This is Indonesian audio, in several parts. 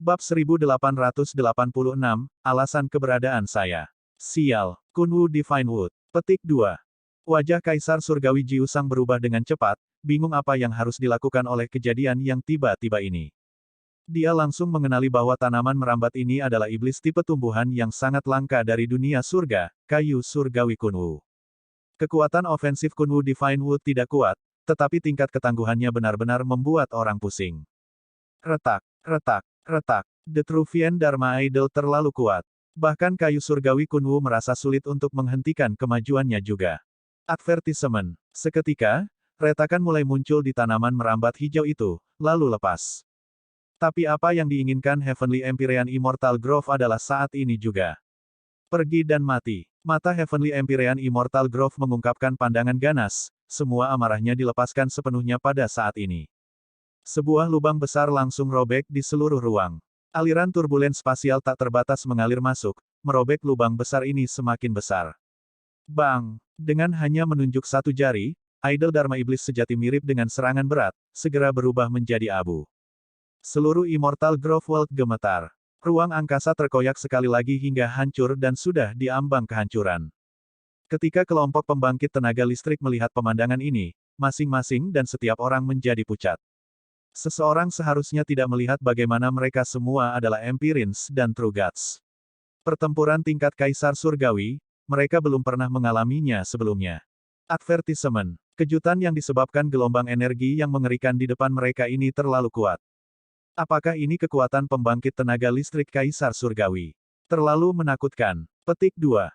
Bab 1886, Alasan Keberadaan Saya. Sial, Kunwu Divine Wood. Petik 2. Wajah Kaisar Surgawi Jiusang berubah dengan cepat, bingung apa yang harus dilakukan oleh kejadian yang tiba-tiba ini. Dia langsung mengenali bahwa tanaman merambat ini adalah iblis tipe tumbuhan yang sangat langka dari dunia surga, kayu surgawi Kunwu. Kekuatan ofensif Kunwu Divine Wood tidak kuat, tetapi tingkat ketangguhannya benar-benar membuat orang pusing. Retak, retak, retak. The Truvian Dharma Idol terlalu kuat. Bahkan kayu surgawi Kunwu merasa sulit untuk menghentikan kemajuannya juga. Advertisement. Seketika, retakan mulai muncul di tanaman merambat hijau itu, lalu lepas. Tapi apa yang diinginkan Heavenly Empyrean Immortal Grove adalah saat ini juga. Pergi dan mati. Mata Heavenly Empyrean Immortal Grove mengungkapkan pandangan ganas, semua amarahnya dilepaskan sepenuhnya pada saat ini. Sebuah lubang besar langsung robek di seluruh ruang. Aliran turbulen spasial tak terbatas mengalir masuk, merobek lubang besar ini semakin besar. Bang! Dengan hanya menunjuk satu jari, idol Dharma Iblis sejati mirip dengan serangan berat, segera berubah menjadi abu. Seluruh Immortal Grove World gemetar. Ruang angkasa terkoyak sekali lagi hingga hancur dan sudah diambang kehancuran. Ketika kelompok pembangkit tenaga listrik melihat pemandangan ini, masing-masing dan setiap orang menjadi pucat. Seseorang seharusnya tidak melihat bagaimana mereka semua adalah Empyreans dan True Gods. Pertempuran tingkat Kaisar Surgawi, mereka belum pernah mengalaminya sebelumnya. Advertisement. Kejutan yang disebabkan gelombang energi yang mengerikan di depan mereka ini terlalu kuat. Apakah ini kekuatan pembangkit tenaga listrik Kaisar Surgawi? Terlalu menakutkan. Petik 2.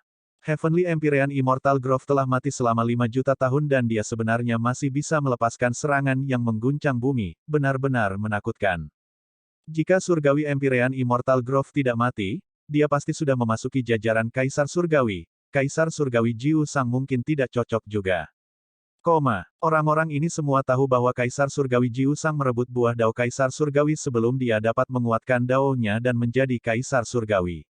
Heavenly Empyrean Immortal Grove telah mati selama 5 juta tahun dan dia sebenarnya masih bisa melepaskan serangan yang mengguncang bumi, benar-benar menakutkan. Jika Surgawi Empyrean Immortal Grove tidak mati, dia pasti sudah memasuki jajaran Kaisar Surgawi. Kaisar Surgawi Jiusang mungkin tidak cocok juga. Orang-orang ini semua tahu bahwa Kaisar Surgawi Jiusang merebut buah dao Kaisar Surgawi sebelum dia dapat menguatkan daonya dan menjadi Kaisar Surgawi.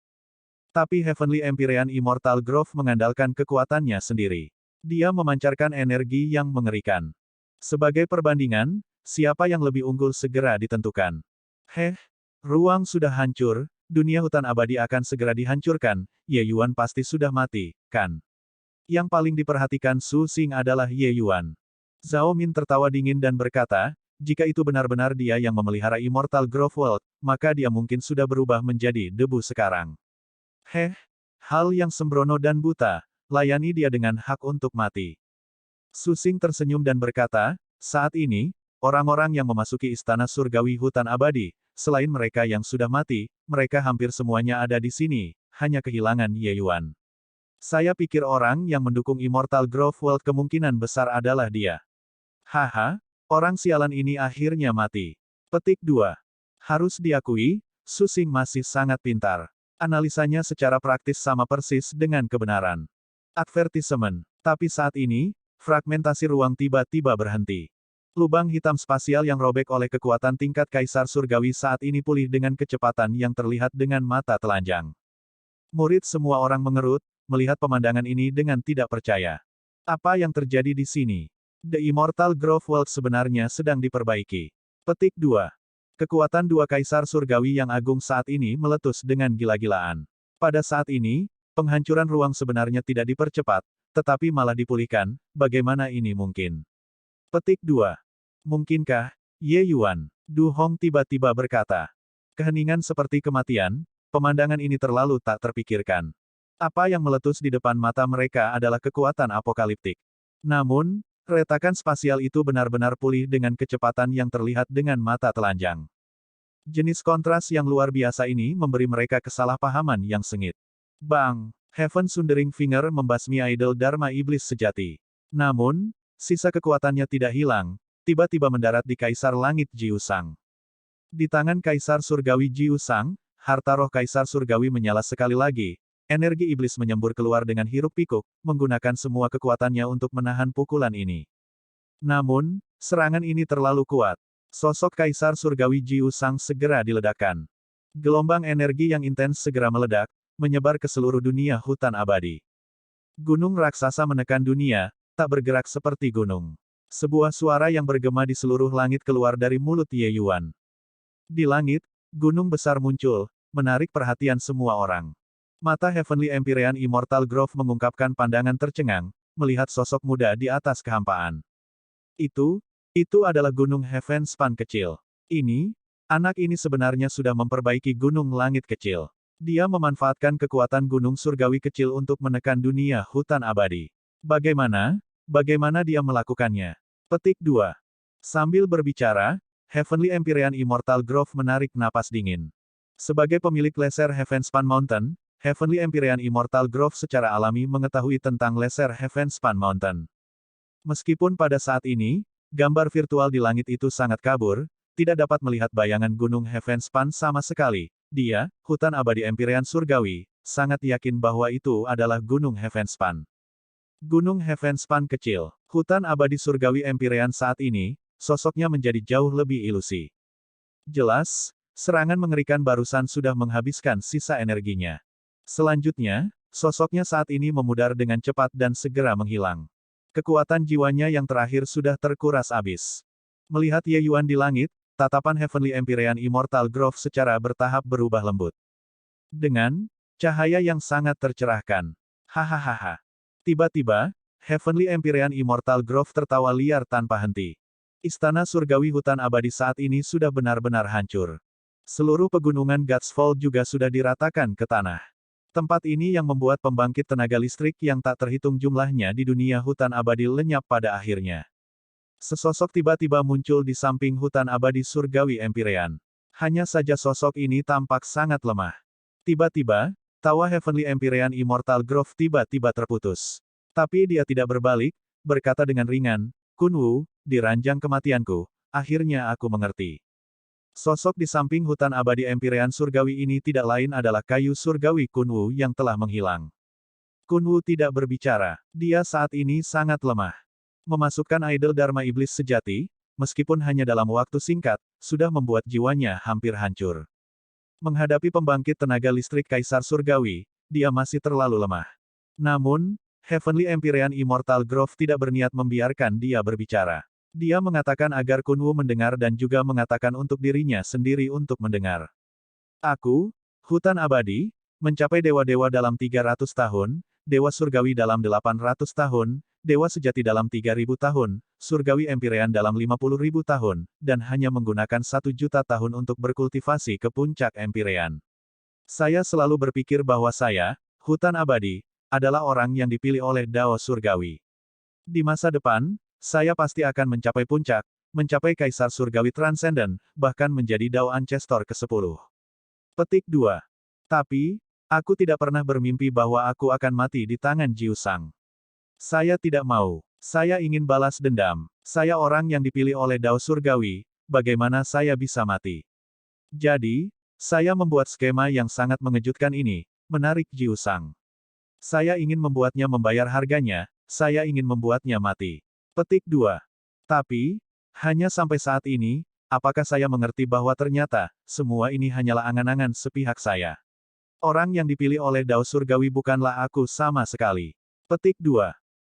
Tapi Heavenly Empyrean Immortal Grove mengandalkan kekuatannya sendiri. Dia memancarkan energi yang mengerikan. Sebagai perbandingan, siapa yang lebih unggul segera ditentukan. Ruang sudah hancur, dunia hutan abadi akan segera dihancurkan, Ye Yuan pasti sudah mati, kan? Yang paling diperhatikan Su Xing adalah Ye Yuan. Zhao Min tertawa dingin dan berkata, jika itu benar-benar dia yang memelihara Immortal Grove World, maka dia mungkin sudah berubah menjadi debu sekarang. Hal yang sembrono dan buta, layani dia dengan hak untuk mati. Su Xing tersenyum dan berkata, saat ini, orang-orang yang memasuki istana surgawi hutan abadi, selain mereka yang sudah mati, mereka hampir semuanya ada di sini, hanya kehilangan Ye Yuan. Saya pikir orang yang mendukung Immortal Grove World kemungkinan besar adalah dia. Orang sialan ini akhirnya mati. Petik 2. Harus diakui, Su Xing masih sangat pintar. Analisanya secara praktis sama persis dengan kebenaran. Advertisement. Tapi saat ini, fragmentasi ruang tiba-tiba berhenti. Lubang hitam spasial yang robek oleh kekuatan tingkat Kaisar Surgawi saat ini pulih dengan kecepatan yang terlihat dengan mata telanjang. Murid semua orang mengerut, melihat pemandangan ini dengan tidak percaya. Apa yang terjadi di sini? The Immortal Grove World sebenarnya sedang diperbaiki. Petik 2. Kekuatan dua Kaisar Surgawi yang agung saat ini meletus dengan gila-gilaan. Pada saat ini, penghancuran ruang sebenarnya tidak dipercepat, tetapi malah dipulihkan, bagaimana ini mungkin? Petik 2. Mungkinkah, Ye Yuan? Du Hong tiba-tiba berkata. Keheningan seperti kematian, pemandangan ini terlalu tak terpikirkan. Apa yang meletus di depan mata mereka adalah kekuatan apokaliptik. Namun, retakan spasial itu benar-benar pulih dengan kecepatan yang terlihat dengan mata telanjang. Jenis kontras yang luar biasa ini memberi mereka kesalahpahaman yang sengit. Bang! Heaven Sundering Finger membasmi idol Dharma Iblis sejati. Namun, sisa kekuatannya tidak hilang, tiba-tiba mendarat di Kaisar Langit Jiusang. Di tangan Kaisar Surgawi Jiusang, harta roh Kaisar Surgawi menyala sekali lagi. Energi iblis menyembur keluar dengan hiruk-pikuk, menggunakan semua kekuatannya untuk menahan pukulan ini. Namun, serangan ini terlalu kuat. Sosok Kaisar Surgawi Jiusang segera diledakkan. Gelombang energi yang intens segera meledak, menyebar ke seluruh dunia hutan abadi. Gunung raksasa menekan dunia, tak bergerak seperti gunung. Sebuah suara yang bergema di seluruh langit keluar dari mulut Ye Yuan. Di langit, Gunung besar muncul, menarik perhatian semua orang. Mata Heavenly Empyrean Immortal Grove mengungkapkan pandangan tercengang, melihat sosok muda di atas kehampaan. Itu adalah Gunung Heavenspan kecil. Anak ini sebenarnya sudah memperbaiki gunung langit kecil. Dia memanfaatkan kekuatan gunung surgawi kecil untuk menekan dunia hutan abadi. Bagaimana dia melakukannya? Petik 2. Sambil berbicara, Heavenly Empyrean Immortal Grove menarik napas dingin. Sebagai pemilik laser Heavenspan Mountain, Heavenly Empyrean Immortal Grove secara alami mengetahui tentang laser Heavenspan Mountain. Meskipun pada saat ini, gambar virtual di langit itu sangat kabur, tidak dapat melihat bayangan Gunung Heavenspan sama sekali, dia, hutan abadi Empyrean surgawi, sangat yakin bahwa itu adalah Gunung Heavenspan. Gunung Heavenspan kecil, hutan abadi surgawi Empyrean saat ini, sosoknya menjadi jauh lebih ilusi. Jelas, serangan mengerikan barusan sudah menghabiskan sisa energinya. Selanjutnya, sosoknya saat ini memudar dengan cepat dan segera menghilang. Kekuatan jiwanya yang terakhir sudah terkuras habis. Melihat Ye Yuan di langit, tatapan Heavenly Empyrean Immortal Grove secara bertahap berubah lembut. Dengan cahaya yang sangat tercerahkan. Hahaha. Tiba-tiba, Heavenly Empyrean Immortal Grove tertawa liar tanpa henti. Istana surgawi hutan abadi saat ini sudah benar-benar hancur. Seluruh pegunungan Godsfall juga sudah diratakan ke tanah. Tempat ini yang membuat pembangkit tenaga listrik yang tak terhitung jumlahnya di dunia hutan abadi lenyap pada akhirnya. Sesosok tiba-tiba muncul di samping hutan abadi surgawi Empyrean. Hanya saja sosok ini tampak sangat lemah. Tiba-tiba, tawa Heavenly Empyrean Immortal Grove tiba-tiba terputus. Tapi dia tidak berbalik, berkata dengan ringan, Kunwu, di ranjang kematianku, akhirnya aku mengerti. Sosok di samping hutan abadi Empyrean surgawi ini tidak lain adalah kayu surgawi Kunwu yang telah menghilang. Kunwu tidak berbicara, dia saat ini sangat lemah. Memasukkan idol Dharma Iblis sejati, meskipun hanya dalam waktu singkat, sudah membuat jiwanya hampir hancur. Menghadapi pembangkit tenaga listrik Kaisar Surgawi, dia masih terlalu lemah. Namun, Heavenly Empyrean Immortal Grove tidak berniat membiarkan dia berbicara. Dia mengatakan agar Kunwu mendengar dan juga mengatakan untuk dirinya sendiri untuk mendengar. Aku, hutan abadi, mencapai dewa-dewa dalam 300 tahun, dewa surgawi dalam 800 tahun, dewa sejati dalam 3000 tahun, surgawi Empyrean dalam 50.000 tahun, dan hanya menggunakan 1 juta tahun untuk berkultivasi ke puncak Empyrean. Saya selalu berpikir bahwa saya, hutan abadi, adalah orang yang dipilih oleh Dao Surgawi. Di masa depan, saya pasti akan mencapai puncak, mencapai Kaisar Surgawi Transcendent, bahkan menjadi Dao Ancestor ke-10. Petik 2. Tapi, aku tidak pernah bermimpi bahwa aku akan mati di tangan Jiu Sang. Saya tidak mau. Saya ingin balas dendam. Saya orang yang dipilih oleh Dao Surgawi, bagaimana saya bisa mati? Jadi, saya membuat skema yang sangat mengejutkan ini, menarik Jiu Sang. Saya ingin membuatnya membayar harganya, saya ingin membuatnya mati. Petik 2. Tapi, hanya sampai saat ini, apakah saya mengerti bahwa ternyata, semua ini hanyalah angan-angan sepihak saya. Orang yang dipilih oleh Dao Surgawi bukanlah aku sama sekali. Petik 2.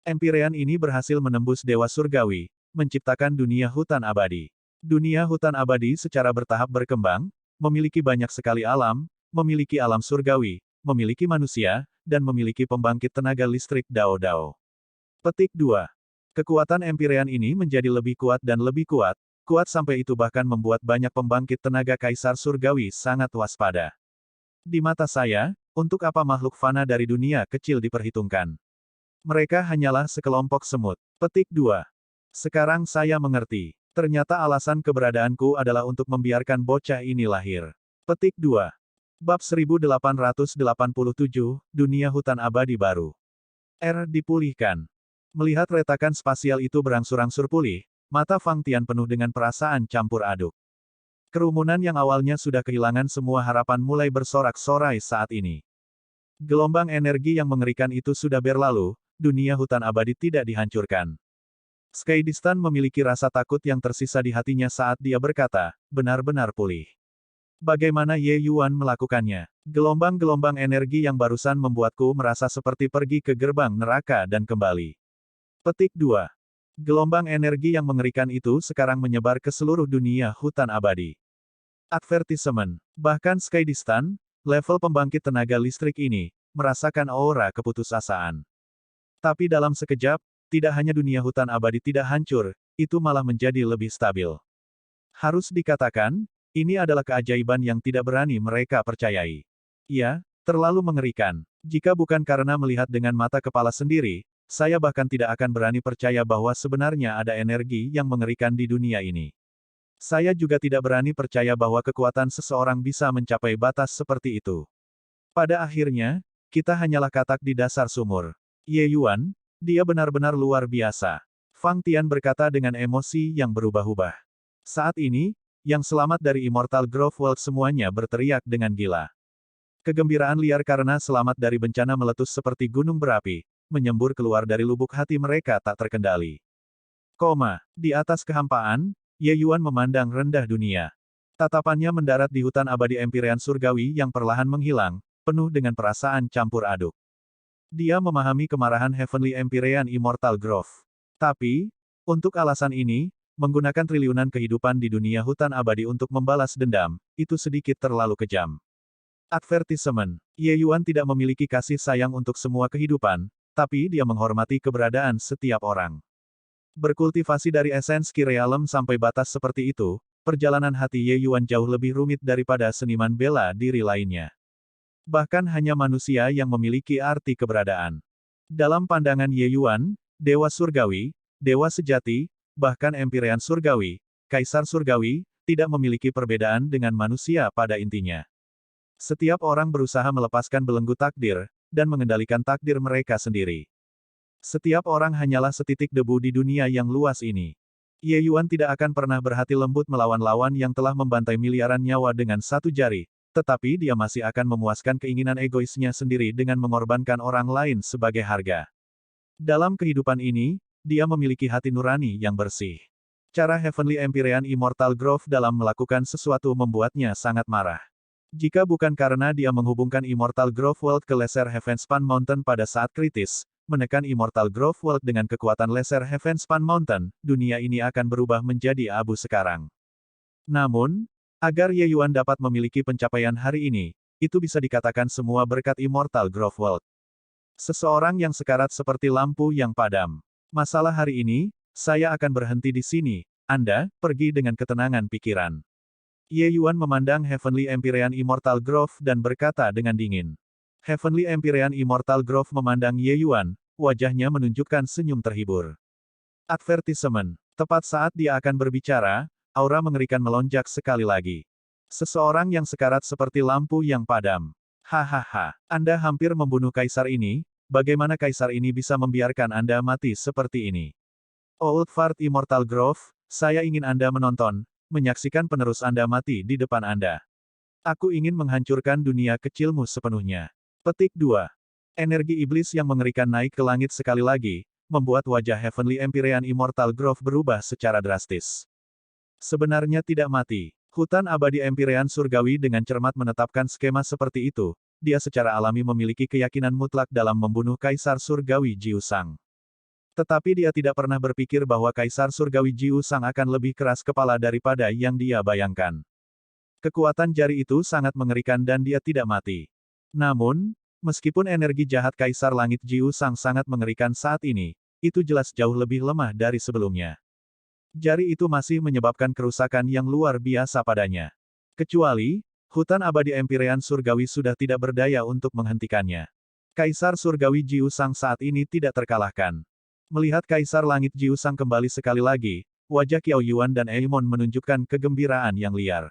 Empyrean ini berhasil menembus Dewa Surgawi, menciptakan dunia hutan abadi. Dunia hutan abadi secara bertahap berkembang, memiliki banyak sekali alam, memiliki alam surgawi, memiliki manusia, dan memiliki pembangkit tenaga listrik Dao-Dao. Petik 2. Kekuatan Empyrean ini menjadi lebih kuat dan lebih kuat, kuat sampai itu bahkan membuat banyak pembangkit tenaga Kaisar Surgawi sangat waspada. Di mata saya, untuk apa makhluk fana dari dunia kecil diperhitungkan? Mereka hanyalah sekelompok semut. Petik 2. Sekarang saya mengerti. Ternyata alasan keberadaanku adalah untuk membiarkan bocah ini lahir. Petik 2. Bab 1887, Dunia Hutan Abadi Baru. Dipulihkan. Melihat retakan spasial itu berangsur-angsur pulih, mata Fang Tian penuh dengan perasaan campur aduk. Kerumunan yang awalnya sudah kehilangan semua harapan mulai bersorak-sorai saat ini. Gelombang energi yang mengerikan itu sudah berlalu, dunia hutan abadi tidak dihancurkan. Skydistan memiliki rasa takut yang tersisa di hatinya saat dia berkata, benar-benar pulih. Bagaimana Ye Yuan melakukannya? Gelombang-gelombang energi yang barusan membuatku merasa seperti pergi ke gerbang neraka dan kembali. Petik 2. Gelombang energi yang mengerikan itu sekarang menyebar ke seluruh dunia hutan abadi. Advertisement. Bahkan Skydistan, level pembangkit tenaga listrik ini, merasakan aura keputusasaan. Tapi dalam sekejap, tidak hanya dunia hutan abadi tidak hancur, itu malah menjadi lebih stabil. Harus dikatakan, ini adalah keajaiban yang tidak berani mereka percayai. Ya, terlalu mengerikan. Jika bukan karena melihat dengan mata kepala sendiri, saya bahkan tidak akan berani percaya bahwa sebenarnya ada energi yang mengerikan di dunia ini. Saya juga tidak berani percaya bahwa kekuatan seseorang bisa mencapai batas seperti itu. Pada akhirnya, kita hanyalah katak di dasar sumur. Ye Yuan, dia benar-benar luar biasa. Fang Tian berkata dengan emosi yang berubah-ubah. Saat ini, yang selamat dari Immortal Grove World semuanya berteriak dengan gila. Kegembiraan liar karena selamat dari bencana meletus seperti gunung berapi, menyembur keluar dari lubuk hati mereka tak terkendali. Di atas kehampaan, Ye Yuan memandang rendah dunia. Tatapannya mendarat di hutan abadi Empyrean Surgawi yang perlahan menghilang, penuh dengan perasaan campur aduk. Dia memahami kemarahan Heavenly Empyrean Immortal Grove. Tapi, untuk alasan ini, menggunakan triliunan kehidupan di dunia hutan abadi untuk membalas dendam, itu sedikit terlalu kejam. Advertisement. Ye Yuan tidak memiliki kasih sayang untuk semua kehidupan, tapi dia menghormati keberadaan setiap orang. Berkultivasi dari esens Ki Realem sampai batas seperti itu, perjalanan hati Ye Yuan jauh lebih rumit daripada seniman bela diri lainnya. Bahkan hanya manusia yang memiliki arti keberadaan. Dalam pandangan Ye Yuan, Dewa Surgawi, Dewa Sejati, bahkan Empyrean Surgawi, Kaisar Surgawi, tidak memiliki perbedaan dengan manusia pada intinya. Setiap orang berusaha melepaskan belenggu takdir, dan mengendalikan takdir mereka sendiri. Setiap orang hanyalah setitik debu di dunia yang luas ini. Ye Yuan tidak akan pernah berhati lembut melawan lawan yang telah membantai miliaran nyawa dengan satu jari, tetapi dia masih akan memuaskan keinginan egoisnya sendiri dengan mengorbankan orang lain sebagai harga. Dalam kehidupan ini, dia memiliki hati nurani yang bersih. Cara Heavenly Empyrean Immortal Grove dalam melakukan sesuatu membuatnya sangat marah. Jika bukan karena dia menghubungkan Immortal Grove World ke Lesser Heavenspan Mountain pada saat kritis, menekan Immortal Grove World dengan kekuatan Lesser Heavenspan Mountain, dunia ini akan berubah menjadi abu sekarang. Namun, agar Ye Yuan dapat memiliki pencapaian hari ini, itu bisa dikatakan semua berkat Immortal Grove World. Seseorang yang sekarat seperti lampu yang padam. Masalah hari ini, saya akan berhenti di sini, Anda, pergi dengan ketenangan pikiran. Ye Yuan memandang Heavenly Empyrean Immortal Grove dan berkata dengan dingin. Heavenly Empyrean Immortal Grove memandang Ye Yuan, wajahnya menunjukkan senyum terhibur. Advertisement. Tepat saat dia akan berbicara, aura mengerikan melonjak sekali lagi. Seseorang yang sekarat seperti lampu yang padam. Hahaha, Anda hampir membunuh kaisar ini, bagaimana kaisar ini bisa membiarkan Anda mati seperti ini? Old Fart Immortal Grove, saya ingin Anda menonton, menyaksikan penerus Anda mati di depan Anda. Aku ingin menghancurkan dunia kecilmu sepenuhnya. Petik 2. Energi iblis yang mengerikan naik ke langit sekali lagi, membuat wajah Heavenly Empyrean Immortal Grove berubah secara drastis. Sebenarnya tidak mati. Hutan abadi Empyrean Surgawi dengan cermat menetapkan skema seperti itu, dia secara alami memiliki keyakinan mutlak dalam membunuh Kaisar Surgawi Jiusang. Tetapi dia tidak pernah berpikir bahwa Kaisar Surgawi Jiusang akan lebih keras kepala daripada yang dia bayangkan. Kekuatan jari itu sangat mengerikan dan dia tidak mati. Namun, meskipun energi jahat Kaisar Langit Jiusang sangat mengerikan saat ini, itu jelas jauh lebih lemah dari sebelumnya. Jari itu masih menyebabkan kerusakan yang luar biasa padanya. Kecuali, hutan abadi Empyrean Surgawi sudah tidak berdaya untuk menghentikannya. Kaisar Surgawi Jiusang saat ini tidak terkalahkan. Melihat Kaisar Langit Jiusang kembali sekali lagi, wajah Qiao Yuan dan Eimon menunjukkan kegembiraan yang liar.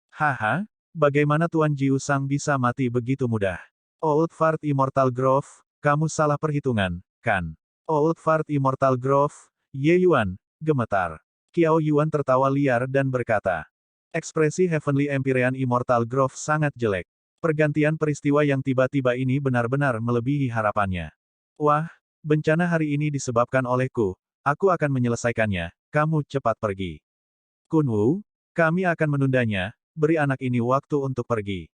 Haha, bagaimana Tuan Jiusang bisa mati begitu mudah? Old Fart Immortal Grove, kamu salah perhitungan, kan? Old Fart Immortal Grove, Ye Yuan, gemetar. Qiao Yuan tertawa liar dan berkata. Ekspresi Heavenly Empyrean Immortal Grove sangat jelek. Pergantian peristiwa yang tiba-tiba ini benar-benar melebihi harapannya. Wah, bencana hari ini disebabkan olehku, aku akan menyelesaikannya, kamu cepat pergi. Kunwu, kami akan menundanya, beri anak ini waktu untuk pergi.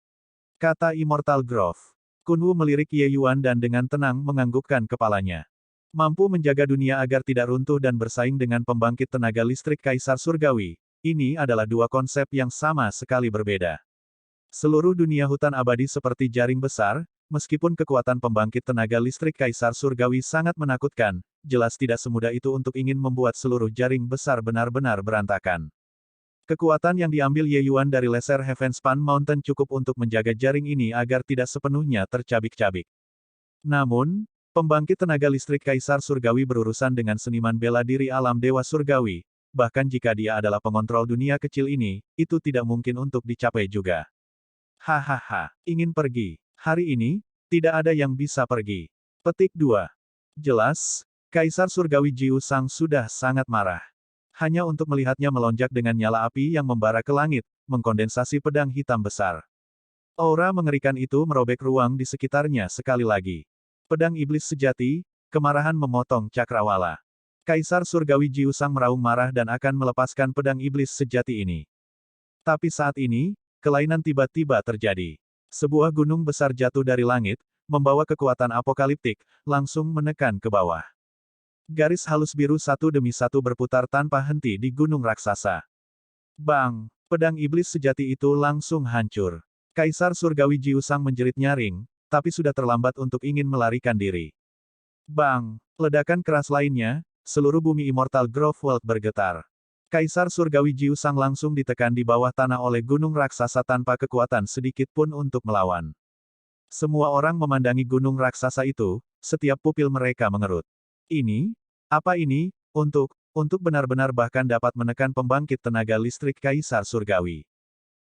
Kata Immortal Grove. Kunwu melirik Ye Yuan dan dengan tenang menganggukkan kepalanya. Mampu menjaga dunia agar tidak runtuh dan bersaing dengan pembangkit tenaga listrik Kaisar Surgawi, ini adalah dua konsep yang sama sekali berbeda. Seluruh dunia hutan abadi seperti jaring besar, meskipun kekuatan pembangkit tenaga listrik Kaisar Surgawi sangat menakutkan, jelas tidak semudah itu untuk ingin membuat seluruh jaring besar benar-benar berantakan. Kekuatan yang diambil Ye Yuan dari Lesser Heavenspan Mountain cukup untuk menjaga jaring ini agar tidak sepenuhnya tercabik-cabik. Namun, pembangkit tenaga listrik Kaisar Surgawi berurusan dengan seniman bela diri alam Dewa Surgawi, bahkan jika dia adalah pengontrol dunia kecil ini, itu tidak mungkin untuk dicapai juga. Hahaha, ingin pergi. Hari ini, tidak ada yang bisa pergi. Petik 2. Jelas, Kaisar Surgawi Jiu Sang sudah sangat marah. Hanya untuk melihatnya melonjak dengan nyala api yang membara ke langit, mengkondensasi pedang hitam besar. Aura mengerikan itu merobek ruang di sekitarnya sekali lagi. Pedang iblis sejati, kemarahan memotong cakrawala. Kaisar Surgawi Jiu Sang meraung marah dan akan melepaskan pedang iblis sejati ini. Tapi saat ini, kelainan tiba-tiba terjadi. Sebuah gunung besar jatuh dari langit, membawa kekuatan apokaliptik, langsung menekan ke bawah. Garis halus biru satu demi satu berputar tanpa henti di gunung raksasa. Bang! Pedang iblis sejati itu langsung hancur. Kaisar Surgawi Jiu Sang menjerit nyaring, tapi sudah terlambat untuk ingin melarikan diri. Bang! Ledakan keras lainnya, seluruh bumi Immortal Grove World bergetar. Kaisar Surgawi Jiu Sang langsung ditekan di bawah tanah oleh gunung raksasa tanpa kekuatan sedikit pun untuk melawan. Semua orang memandangi gunung raksasa itu, setiap pupil mereka mengerut. Ini? Apa ini? Untuk benar-benar bahkan dapat menekan pembangkit tenaga listrik Kaisar Surgawi.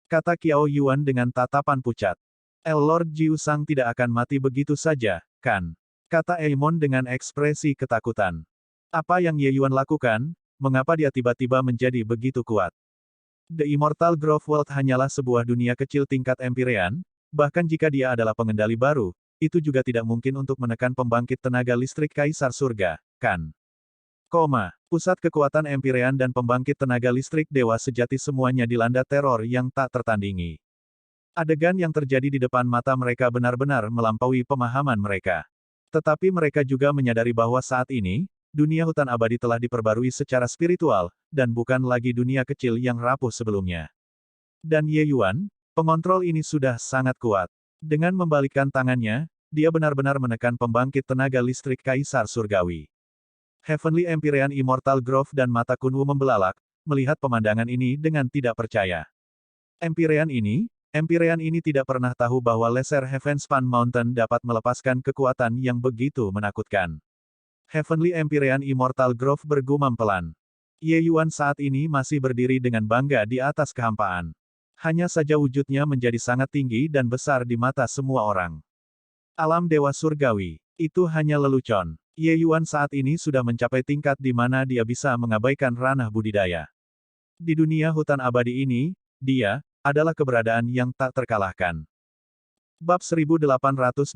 Kata Qiao Yuan dengan tatapan pucat. Lord Jiu Sang tidak akan mati begitu saja, kan? Kata Eimon dengan ekspresi ketakutan. Apa yang Ye Yuan lakukan? Mengapa dia tiba-tiba menjadi begitu kuat? The Immortal Grove World hanyalah sebuah dunia kecil tingkat Empyrean, bahkan jika dia adalah pengendali baru, itu juga tidak mungkin untuk menekan pembangkit tenaga listrik Kaisar Surga, kan? Pusat kekuatan Empyrean dan pembangkit tenaga listrik Dewa Sejati semuanya dilanda teror yang tak tertandingi. Adegan yang terjadi di depan mata mereka benar-benar melampaui pemahaman mereka. Tetapi mereka juga menyadari bahwa saat ini, dunia hutan abadi telah diperbarui secara spiritual, dan bukan lagi dunia kecil yang rapuh sebelumnya. Dan Ye Yuan, pengontrol ini sudah sangat kuat. Dengan membalikkan tangannya, dia benar-benar menekan pembangkit tenaga listrik Kaisar Surgawi. Heavenly Empyrean Immortal Grove dan mata Kunwu membelalak, melihat pemandangan ini dengan tidak percaya. Empyrean ini tidak pernah tahu bahwa Lesser Heavenspan Mountain dapat melepaskan kekuatan yang begitu menakutkan. Heavenly Empyrean Immortal Grove bergumam pelan. Ye Yuan saat ini masih berdiri dengan bangga di atas kehampaan. Hanya saja wujudnya menjadi sangat tinggi dan besar di mata semua orang. Alam Dewa Surgawi, itu hanya lelucon. Ye Yuan saat ini sudah mencapai tingkat di mana dia bisa mengabaikan ranah budidaya. Di dunia hutan abadi ini, dia adalah keberadaan yang tak terkalahkan. Bab 1888,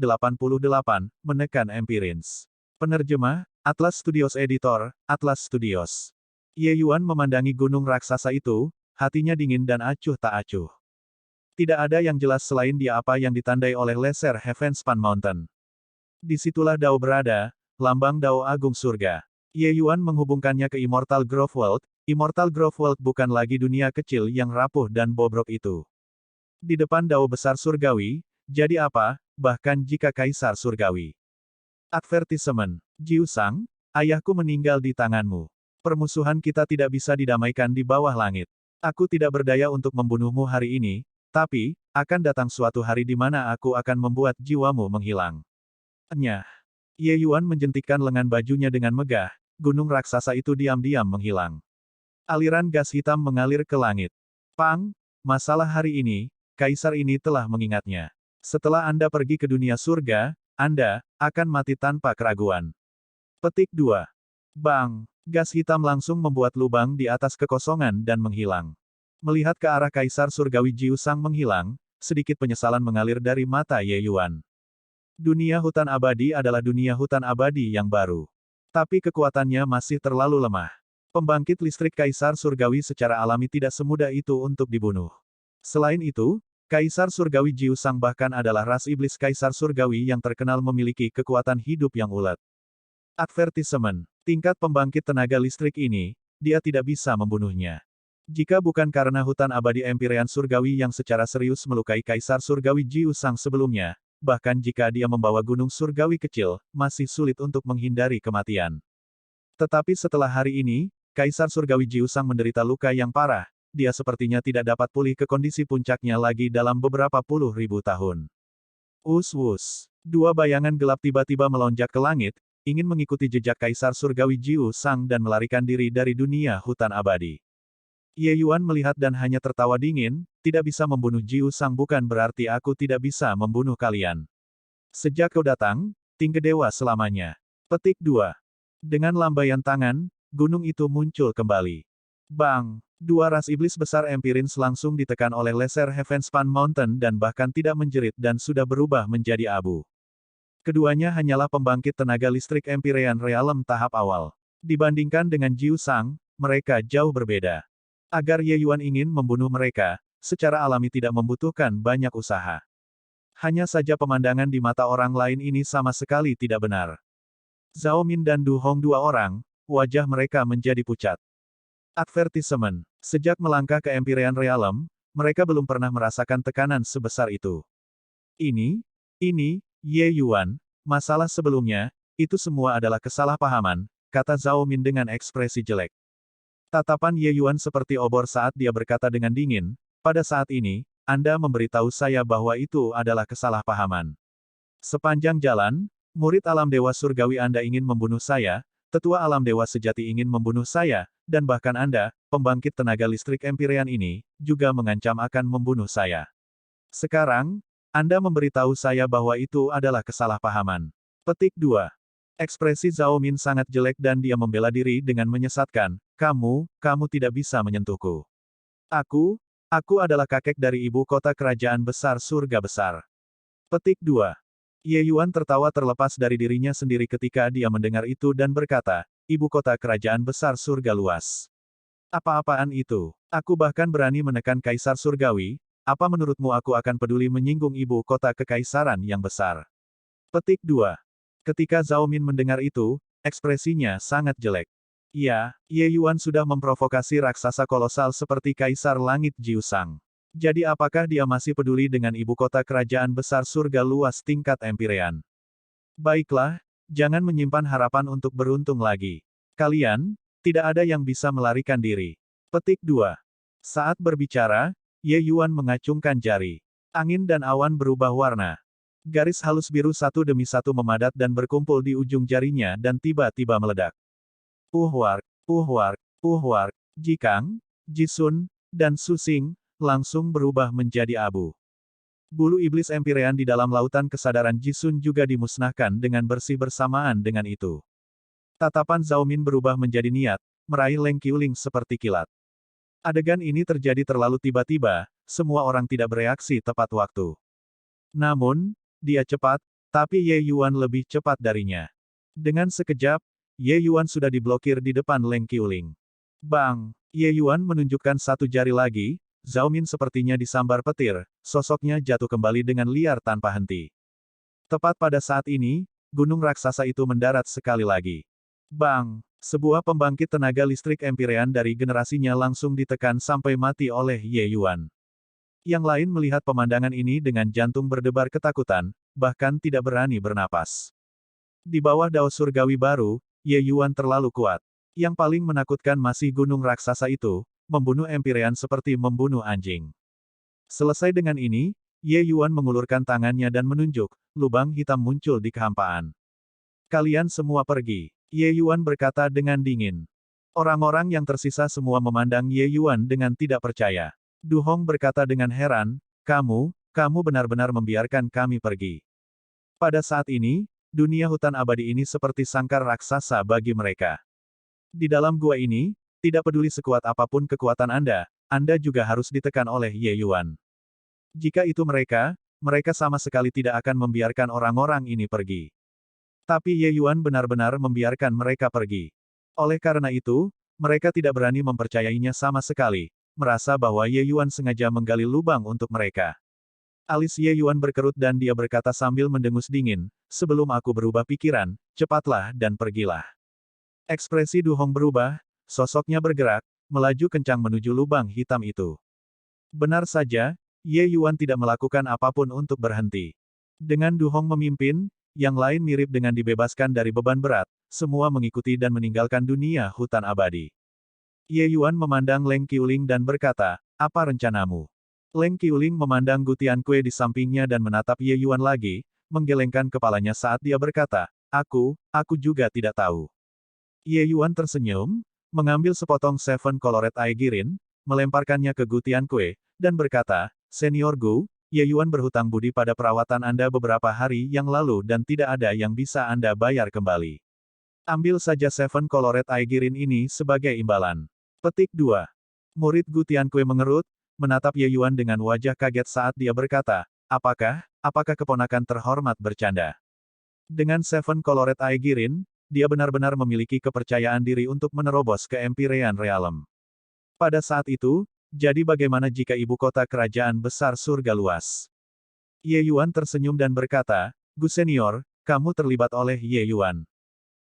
Menekan Empyreans. Penerjemah, Atlas Studios Editor, Atlas Studios. Ye Yuan memandangi gunung raksasa itu, hatinya dingin dan acuh tak acuh. Tidak ada yang jelas selain dia apa yang ditandai oleh Lesser Heavenspan Mountain. Disitulah Dao berada, lambang Dao Agung Surga. Ye Yuan menghubungkannya ke Immortal Grove World. Immortal Grove World bukan lagi dunia kecil yang rapuh dan bobrok itu. Di depan Dao besar surgawi, jadi apa, bahkan jika Kaisar Surgawi. Advertisement. Jiu Sang, ayahku meninggal di tanganmu. Permusuhan kita tidak bisa didamaikan di bawah langit. Aku tidak berdaya untuk membunuhmu hari ini, tapi, akan datang suatu hari di mana aku akan membuat jiwamu menghilang. Nyah. Ye Yuan menjentikkan lengan bajunya dengan megah, gunung raksasa itu diam-diam menghilang. Aliran gas hitam mengalir ke langit. Pang, masalah hari ini, Kaisar ini telah mengingatnya. Setelah Anda pergi ke dunia surga, Anda akan mati tanpa keraguan. Petik 2. Bang, gas hitam langsung membuat lubang di atas kekosongan dan menghilang. Melihat ke arah Kaisar Surgawi Jiu Sang menghilang, sedikit penyesalan mengalir dari mata Ye Yuan. Dunia hutan abadi adalah dunia hutan abadi yang baru. Tapi kekuatannya masih terlalu lemah. Pembangkit listrik Kaisar Surgawi secara alami tidak semudah itu untuk dibunuh. Selain itu, Kaisar Surgawi Jiu Sang bahkan adalah ras iblis Kaisar Surgawi yang terkenal memiliki kekuatan hidup yang ulet. Advertisement. Tingkat pembangkit tenaga listrik ini, dia tidak bisa membunuhnya. Jika bukan karena hutan abadi Empyrean Surgawi yang secara serius melukai Kaisar Surgawi Jiu Sang sebelumnya, bahkan jika dia membawa gunung surgawi kecil, masih sulit untuk menghindari kematian. Tetapi setelah hari ini, Kaisar Surgawi Jiu Sang menderita luka yang parah, dia sepertinya tidak dapat pulih ke kondisi puncaknya lagi dalam beberapa puluh ribu tahun. Us-us. Dua bayangan gelap tiba-tiba melonjak ke langit, ingin mengikuti jejak Kaisar Surgawi Jiu Sang dan melarikan diri dari dunia hutan abadi. Ye Yuan melihat dan hanya tertawa dingin, tidak bisa membunuh Jiu Sang bukan berarti aku tidak bisa membunuh kalian. Sejak kau datang, tinggi dewa selamanya. Petik 2. Dengan lambaian tangan, gunung itu muncul kembali. Bang! Dua ras iblis besar Empirins langsung ditekan oleh laser Heavenspan Mountain dan bahkan tidak menjerit dan sudah berubah menjadi abu. Keduanya hanyalah pembangkit tenaga listrik Empyrean Realm tahap awal. Dibandingkan dengan Jiu Sang, mereka jauh berbeda. Agar Ye Yuan ingin membunuh mereka, secara alami tidak membutuhkan banyak usaha. Hanya saja pemandangan di mata orang lain ini sama sekali tidak benar. Zhao Min dan Du Hong dua orang, wajah mereka menjadi pucat. Advertisement. Sejak melangkah ke Empyrean Realm, mereka belum pernah merasakan tekanan sebesar itu. Ini, Ye Yuan, masalah sebelumnya, itu semua adalah kesalahpahaman, kata Zhao Min dengan ekspresi jelek. Tatapan Ye Yuan seperti obor saat dia berkata dengan dingin, pada saat ini, Anda memberitahu saya bahwa itu adalah kesalahpahaman. Sepanjang jalan, murid alam dewa surgawi Anda ingin membunuh saya, tetua alam dewa sejati ingin membunuh saya, dan bahkan Anda, pembangkit tenaga listrik Empyrean ini, juga mengancam akan membunuh saya. Sekarang, Anda memberitahu saya bahwa itu adalah kesalahpahaman. Petik 2. Ekspresi Zhao Min sangat jelek dan dia membela diri dengan menyesatkan, kamu tidak bisa menyentuhku. Aku adalah kakek dari ibu kota kerajaan besar surga besar. Petik 2. Ye Yuan tertawa terlepas dari dirinya sendiri ketika dia mendengar itu dan berkata, ibu kota kerajaan besar surga luas. Apa-apaan itu? Aku bahkan berani menekan Kaisar Surgawi, apa menurutmu aku akan peduli menyinggung ibu kota kekaisaran yang besar? Petik 2. Ketika Zhao Min mendengar itu, ekspresinya sangat jelek. Ya, Ye Yuan sudah memprovokasi raksasa kolosal seperti Kaisar Langit Jiu Sang. Jadi apakah dia masih peduli dengan ibu kota kerajaan besar surga luas tingkat Empyrean? Baiklah, jangan menyimpan harapan untuk beruntung lagi. Kalian, tidak ada yang bisa melarikan diri. Petik 2. Saat berbicara, Ye Yuan mengacungkan jari. Angin dan awan berubah warna. Garis halus biru satu demi satu memadat dan berkumpul di ujung jarinya dan tiba-tiba meledak. Puhwark, puhwark, puhwark, Jikang, Jisun, dan Susing, langsung berubah menjadi abu. Bulu iblis Empyrean di dalam lautan kesadaran Jisun juga dimusnahkan dengan bersih bersamaan dengan itu. Tatapan Zhao Min berubah menjadi niat, meraih Leng Qiuling seperti kilat. Adegan ini terjadi terlalu tiba-tiba, semua orang tidak bereaksi tepat waktu. Namun, dia cepat, tapi Ye Yuan lebih cepat darinya. Dengan sekejap, Ye Yuan sudah diblokir di depan Leng Qiuling. Bang! Ye Yuan menunjukkan satu jari lagi, Zhao Min sepertinya disambar petir, sosoknya jatuh kembali dengan liar tanpa henti. Tepat pada saat ini, gunung raksasa itu mendarat sekali lagi. Bang! Sebuah pembangkit tenaga listrik Empyrean dari generasinya langsung ditekan sampai mati oleh Ye Yuan. Yang lain melihat pemandangan ini dengan jantung berdebar ketakutan, bahkan tidak berani bernapas. Di bawah dao surgawi baru, Ye Yuan terlalu kuat. Yang paling menakutkan masih gunung raksasa itu, membunuh Empyrean seperti membunuh anjing. Selesai dengan ini, Ye Yuan mengulurkan tangannya dan menunjuk, lubang hitam muncul di kehampaan. Kalian semua pergi. Ye Yuan berkata dengan dingin. Orang-orang yang tersisa semua memandang Ye Yuan dengan tidak percaya. Du Hong berkata dengan heran, kamu benar-benar membiarkan kami pergi. Pada saat ini, dunia hutan abadi ini seperti sangkar raksasa bagi mereka. Di dalam gua ini, tidak peduli sekuat apapun kekuatan Anda juga harus ditekan oleh Ye Yuan. Jika itu mereka sama sekali tidak akan membiarkan orang-orang ini pergi. Tapi Ye Yuan benar-benar membiarkan mereka pergi. Oleh karena itu, mereka tidak berani mempercayainya sama sekali, merasa bahwa Ye Yuan sengaja menggali lubang untuk mereka. Alis Ye Yuan berkerut dan dia berkata sambil mendengus dingin, sebelum aku berubah pikiran, cepatlah dan pergilah. Ekspresi Du Hong berubah, sosoknya bergerak, melaju kencang menuju lubang hitam itu. Benar saja, Ye Yuan tidak melakukan apapun untuk berhenti. Dengan Du Hong memimpin, yang lain mirip dengan dibebaskan dari beban berat, semua mengikuti dan meninggalkan dunia hutan abadi. Ye Yuan memandang Leng Qiuling dan berkata, apa rencanamu? Leng Qiuling memandang Gu Tianque di sampingnya dan menatap Ye Yuan lagi, menggelengkan kepalanya saat dia berkata, aku juga tidak tahu. Ye Yuan tersenyum, mengambil sepotong Seven Colored Aigirin, melemparkannya ke Gu Tianque, dan berkata, Senior Gu, Ye Yuan berhutang budi pada perawatan Anda beberapa hari yang lalu dan tidak ada yang bisa Anda bayar kembali. Ambil saja Seven Colored Aigirin ini sebagai imbalan. Petik 2. Murid Gu Tianque mengerut, menatap Ye Yuan dengan wajah kaget saat dia berkata, apakah keponakan terhormat bercanda? Dengan Seven Colored Aigirin, dia benar-benar memiliki kepercayaan diri untuk menerobos ke Empyrean Realm. Pada saat itu, jadi bagaimana jika ibu kota kerajaan besar surga luas? Ye Yuan tersenyum dan berkata, Gu Senior, kamu terlibat oleh Ye Yuan.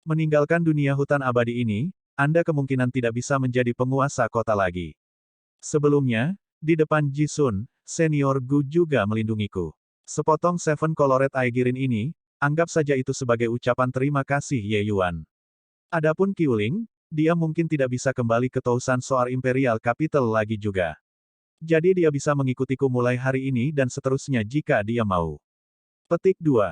Meninggalkan dunia hutan abadi ini, Anda kemungkinan tidak bisa menjadi penguasa kota lagi. Sebelumnya, di depan Ji Sun, Senior Gu juga melindungiku. Sepotong Seven Colored Aigirin ini, anggap saja itu sebagai ucapan terima kasih Ye Yuan. Adapun Qiuling, dia mungkin tidak bisa kembali ke Tousan Soar Imperial Capital lagi juga. Jadi dia bisa mengikutiku mulai hari ini dan seterusnya jika dia mau. Petik 2.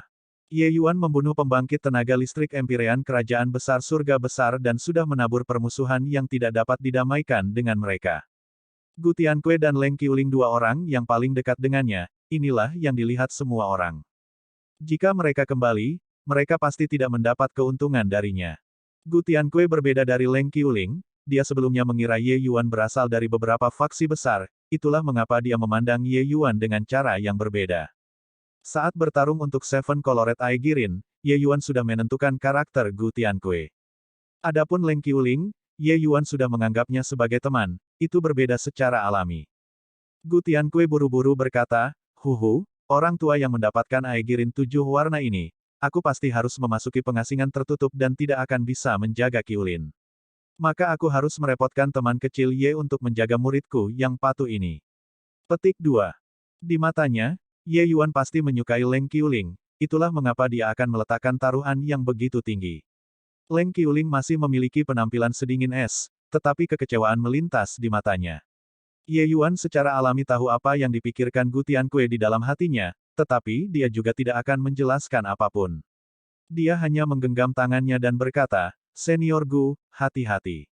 Ye Yuan membunuh pembangkit tenaga listrik Empyrean Kerajaan Besar Surga Besar dan sudah menabur permusuhan yang tidak dapat didamaikan dengan mereka. Gu Tianque dan Leng Qiuling, dua orang yang paling dekat dengannya, inilah yang dilihat semua orang. Jika mereka kembali, mereka pasti tidak mendapat keuntungan darinya. Gu Tianque berbeda dari Leng Qiuling, dia sebelumnya mengira Ye Yuan berasal dari beberapa faksi besar, itulah mengapa dia memandang Ye Yuan dengan cara yang berbeda. Saat bertarung untuk Seven Colored Aigirin, Ye Yuan sudah menentukan karakter Gu Tianque. Adapun Leng Qiuling, Ye Yuan sudah menganggapnya sebagai teman, itu berbeda secara alami. Gu Tianque buru-buru berkata, orang tua yang mendapatkan Aigirin 7 warna ini, aku pasti harus memasuki pengasingan tertutup dan tidak akan bisa menjaga Qiulin. Maka aku harus merepotkan teman kecil Ye untuk menjaga muridku yang patuh ini. Petik 2. Di matanya, Ye Yuan pasti menyukai Leng Qiuling, itulah mengapa dia akan meletakkan taruhan yang begitu tinggi. Leng Qiuling masih memiliki penampilan sedingin es, tetapi kekecewaan melintas di matanya. Ye Yuan secara alami tahu apa yang dipikirkan Gu Tianque di dalam hatinya, tetapi dia juga tidak akan menjelaskan apapun. Dia hanya menggenggam tangannya dan berkata, Senior Gu, hati-hati.